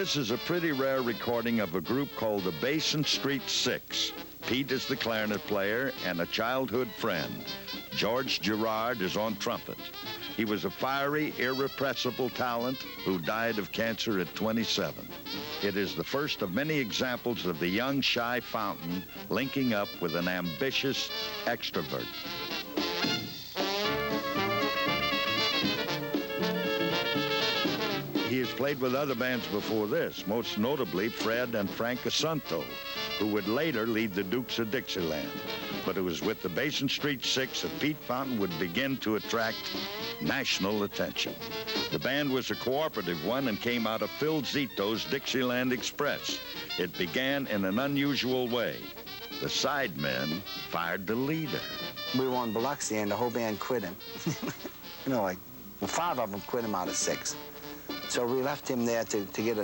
This is a pretty rare recording of a group called the Basin Street Six. Pete is the clarinet player and a childhood friend. George Gerard is on trumpet. He was a fiery, irrepressible talent who died of cancer at 27. It is the first of many examples of the young, shy fountain linking up with an ambitious extrovert. He has played with other bands before this, most notably Fred and Frank Asunto, who would later lead the Dukes of Dixieland. But it was with the Basin Street Six that Pete Fountain would begin to attract national attention. The band was a cooperative one and came out of Phil Zito's Dixieland Express. It began in an unusual way. The sidemen fired the leader. We were in Biloxi and the whole band quit him. You know, like, well, 5 of them quit him out of 6. So we left him there to get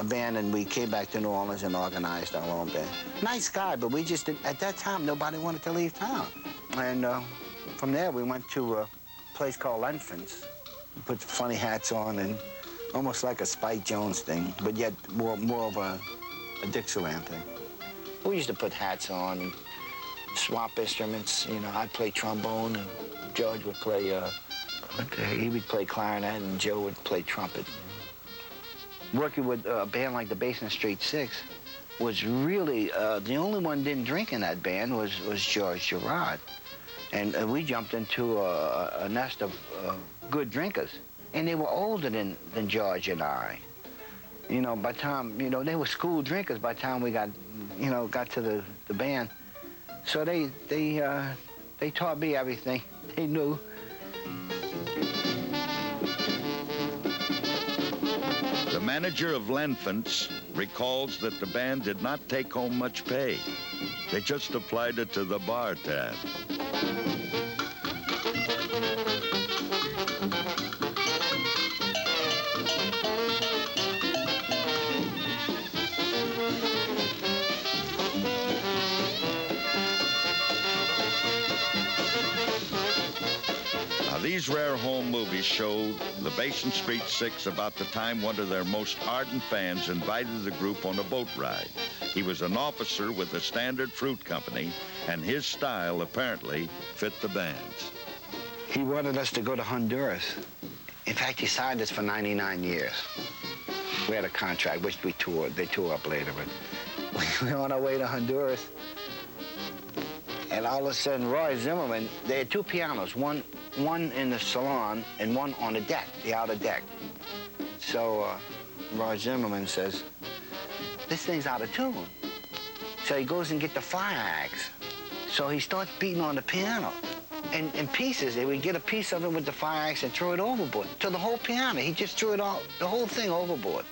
a band, and we came back to New Orleans and organized our own band. Nice guy, but we just didn't, at that time, nobody wanted to leave town. And from there, we went to a place called Lenfant's. We put funny hats on and almost like a Spike Jones thing, but yet more of a Dixieland thing. We used to put hats on and swap instruments. You know, I'd play trombone, and George would play, he would play clarinet, and Joe would play trumpet. Working with a band like the Basin Street Six was really, the only one didn't drink in that band was George Gerard. And we jumped into a nest of good drinkers. And they were older than George and I. You know, by the time, you know, they were school drinkers by the time we got, you know, got to the band. So they taught me everything they knew. The manager of Lenfant's recalls that the band did not take home much pay. They just applied it to the bar tab. These rare home movies showed the Basin Street Six about the time one of their most ardent fans invited the group on a boat ride. He was an officer with the Standard Fruit Company, and his style apparently fit the band's. He wanted us to go to Honduras. In fact, he signed us for 99 years. We had a contract, which we toured. They tore up later, but we were on our way to Honduras. And all of a sudden, Roy Zimmerman, they had 2 pianos, one in the salon and one on the deck, the outer deck. So Roy Zimmerman says, this thing's out of tune. So he goes and gets the fire axe. So he starts beating on the piano. And in pieces, they would get a piece of it with the fire axe and throw it overboard. To the whole piano, he just threw it all, the whole thing overboard.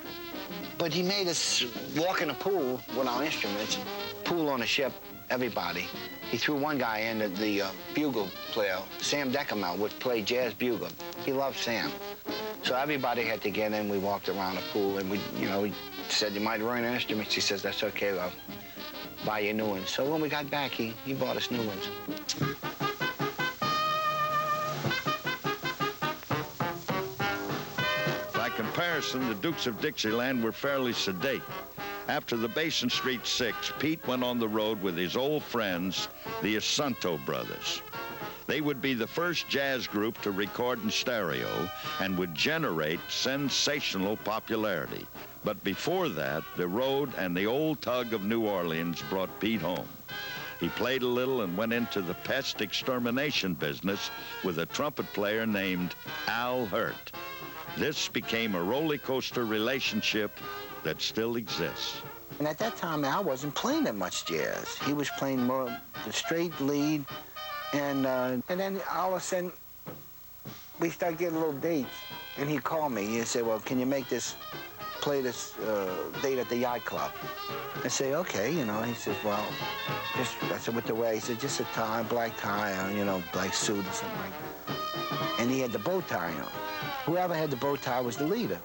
But he made us walk in a pool with our instruments, pool on the ship, everybody. He threw one guy in, the bugle player, Sam Deckermel, would play jazz bugle. He loved Sam. So everybody had to get in. We walked around the pool, and we said, you might ruin our instruments. He says, that's okay, I'll buy you new ones. So when we got back, he bought us new ones. By comparison, the Dukes of Dixieland were fairly sedate. After the Basin Street Six, Pete went on the road with his old friends, the Asunto brothers. They would be the first jazz group to record in stereo and would generate sensational popularity. But before that, the road and the old tug of New Orleans brought Pete home. He played a little and went into the pest extermination business with a trumpet player named Al Hurt. This became a roller coaster relationship that still exists. And at that time, Al wasn't playing that much jazz. He was playing more the straight lead, and then all of a sudden, we started getting little dates, and he called me. He said, well, can you play this date at the yacht club? I say, okay, you know. He says, well, I said, with the way? He said, just a tie, black tie, or, black suit or something like that. And he had the bow tie on. Whoever had the bow tie was the leader.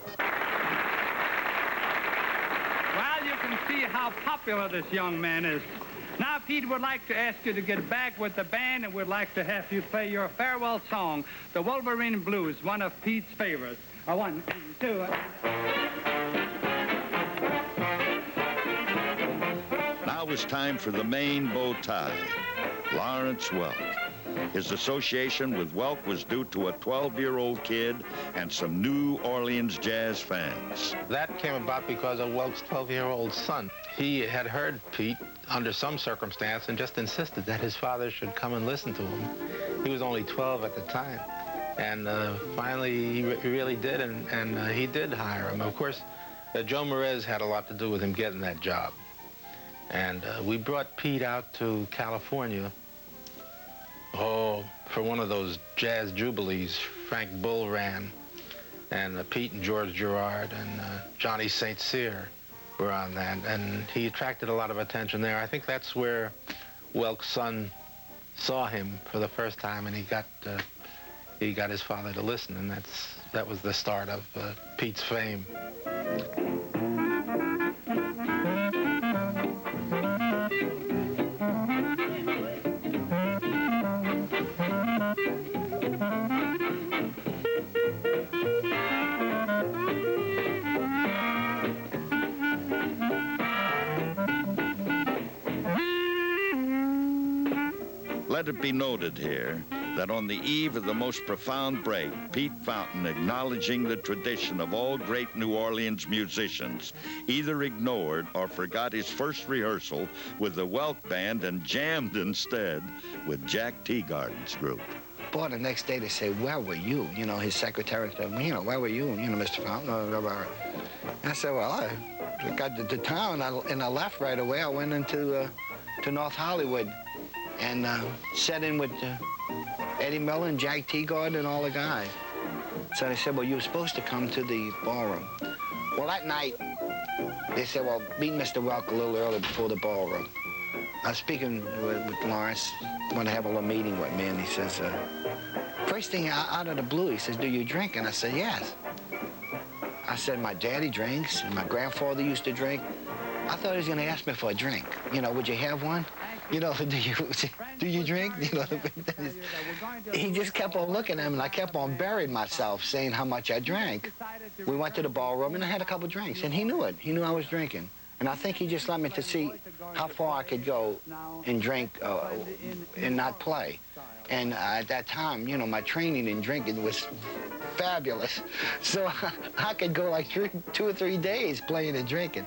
See how popular this young man is. Now, Pete would like to ask you to get back with the band, and we'd like to have you play your farewell song, the Wolverine Blues, one of Pete's favorites. 1, 2. was time for the main bow tie, Lawrence Welk. His association with Welk was due to a 12-year-old kid and some New Orleans jazz fans. That came about because of Welk's 12-year-old son. He had heard Pete under some circumstance and just insisted that his father should come and listen to him. He was only 12 at the time. And finally, he really did, and he did hire him. Of course, Joe Merez had a lot to do with him getting that job. And we brought Pete out to California, for one of those jazz jubilees Frank Bull ran. And Pete and George Gerard and Johnny St. Cyr were on that. And he attracted a lot of attention there. I think that's where Welk's son saw him for the first time, and he got his father to listen, and that was the start of Pete's fame. Let it be noted here that on the eve of the most profound break, Pete Fountain, acknowledging the tradition of all great New Orleans musicians, either ignored or forgot his first rehearsal with the Welk Band and jammed instead with Jack Teagarden's group. Boy, the next day they say, "Where were you?" You know, his secretary said, "Where were you?" Mr. Fountain. And I said, "Well, I got to town and I left right away. I went into to North Hollywood and sat in with Eddie Miller and Jack Teagarden and all the guys." So they said, "Well, you were supposed to come to the ballroom." Well, that night, they said, "Well, meet Mr. Welk a little early before the ballroom." I was speaking with Lawrence, want to have a little meeting with me, and he says, first thing out of the blue, he says, "Do you drink?" And I said, "Yes." I said, "My daddy drinks, and my grandfather used to drink." I thought he was going to ask me for a drink. Would you have one? Do you drink? He just kept on looking at him, and I kept on burying myself, saying how much I drank. We went to the ballroom, and I had a couple drinks, and he knew it. He knew I was drinking. And I think he just let me to see how far I could go and drink and not play. And at that time, my training in drinking was fabulous. So I could go like 2 or 3 days playing and drinking.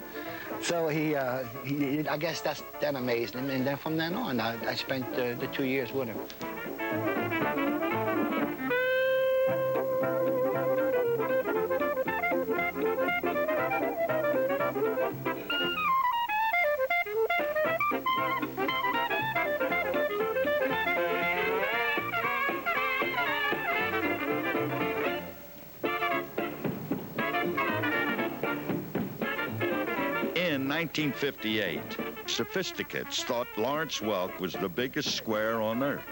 So I guess that amazed him. And then from then on, I spent the 2 years with him. In 1958, sophisticates thought Lawrence Welk was the biggest square on earth.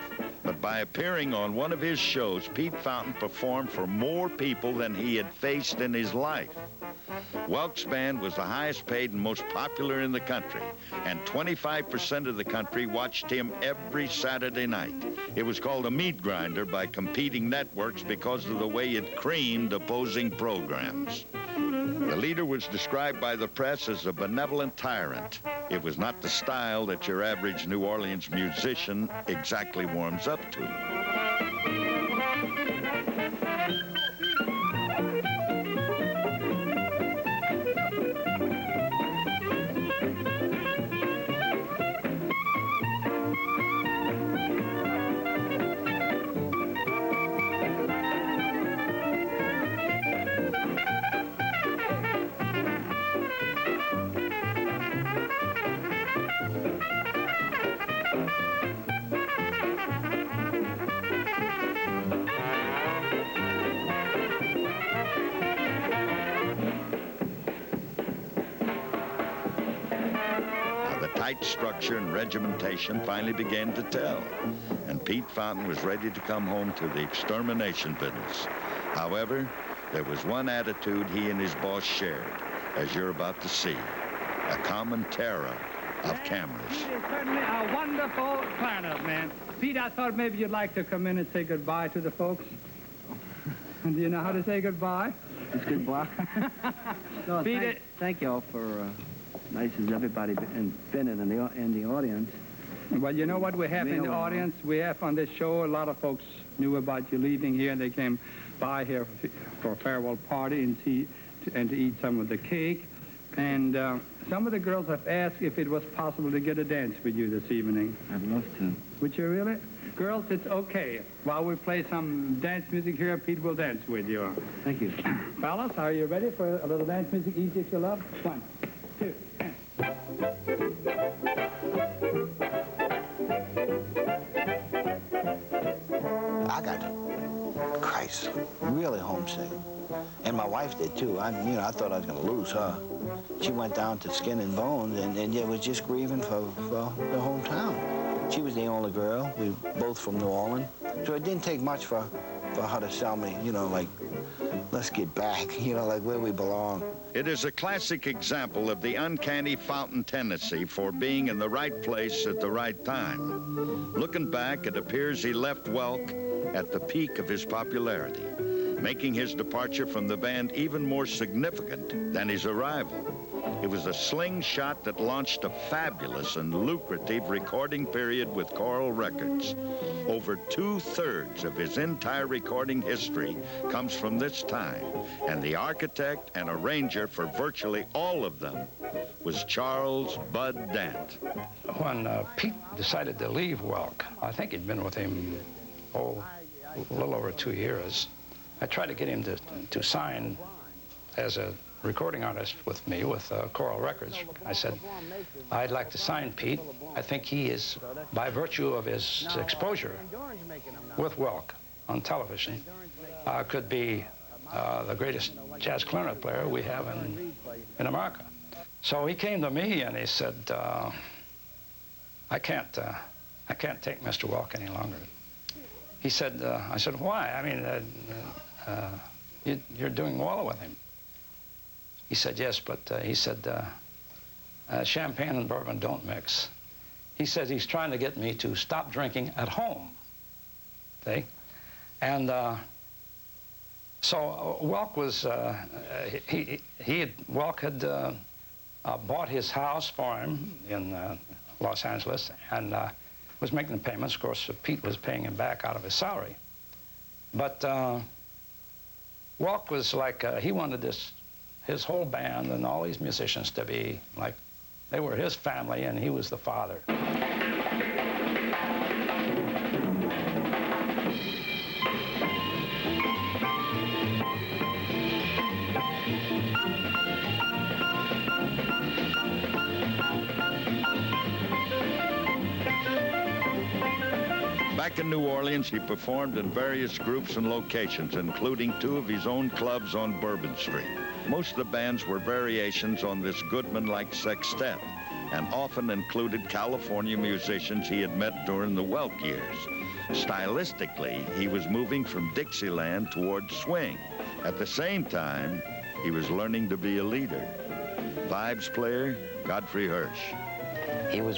But by appearing on one of his shows, Pete Fountain performed for more people than he had faced in his life. Welk's band was the highest paid and most popular in the country, and 25% of the country watched him every Saturday night. It was called a meat grinder by competing networks because of the way it creamed opposing programs. The leader was described by the press as a benevolent tyrant. It was not the style that your average New Orleans musician exactly warms up to. Tight structure and regimentation finally began to tell, and Pete Fountain was ready to come home to the extermination business. However, there was one attitude he and his boss shared, as you're about to see, a common terror of cameras. Pete is certainly a wonderful clarinet man. Pete, I thought maybe you'd like to come in and say goodbye to the folks. Do you know how to say goodbye? It's goodbye. No, Pete, thank you all for nice as everybody been in the audience. Well, you know what we have in the audience? We have on this show, a lot of folks knew about you leaving here, and they came by here for a farewell party and to eat some of the cake. And some of the girls have asked if it was possible to get a dance with you this evening. I'd love to. Would you really? Girls, it's okay. While we play some dance music here, Pete will dance with you. Thank you. Fellas, are you ready for a little dance music, Easy If You Love? 1, 2, and... I got, Christ, really homesick. And my wife did too. I thought I was going to lose her. She went down to skin and bones and was just grieving for the hometown. She was the only girl. We were both from New Orleans. So it didn't take much for her to sell me, like, let's get back, like where we belong. It is a classic example of the uncanny fountain tendency for being in the right place at the right time. Looking back, it appears he left Welk at the peak of his popularity, making his departure from the band even more significant than his arrival. It was a slingshot that launched a fabulous and lucrative recording period with Coral Records. Over 2/3 of his entire recording history comes from this time, and the architect and arranger for virtually all of them was Charles Bud Dant. When Pete decided to leave Welk, I think he'd been with him, a little over 2 years. I tried to get him to sign as a recording artist with me with Coral Records. I said, I'd like to sign Pete. I think he is, by virtue of his exposure with Welk on television, could be the greatest jazz clarinet player we have in America. So he came to me and he said, I can't take Mr. Welk any longer. He said, I said, why? I mean, you're doing well with him. He said, yes, but he said, champagne and bourbon don't mix. He says he's trying to get me to stop drinking at home. See? And so Welk was, Welk had bought his house for him in Los Angeles and was making the payments. Of course, Pete was paying him back out of his salary. But Welk was like, he wanted his whole band and all these musicians to be like, they were his family and he was the father. Back in New Orleans, he performed in various groups and locations, including 2 of his own clubs on Bourbon Street. Most of the bands were variations on this Goodman-like sextet, and often included California musicians he had met during the Welk years. Stylistically, he was moving from Dixieland toward swing. At the same time, he was learning to be a leader. Vibes player, Godfrey Hirsch. He was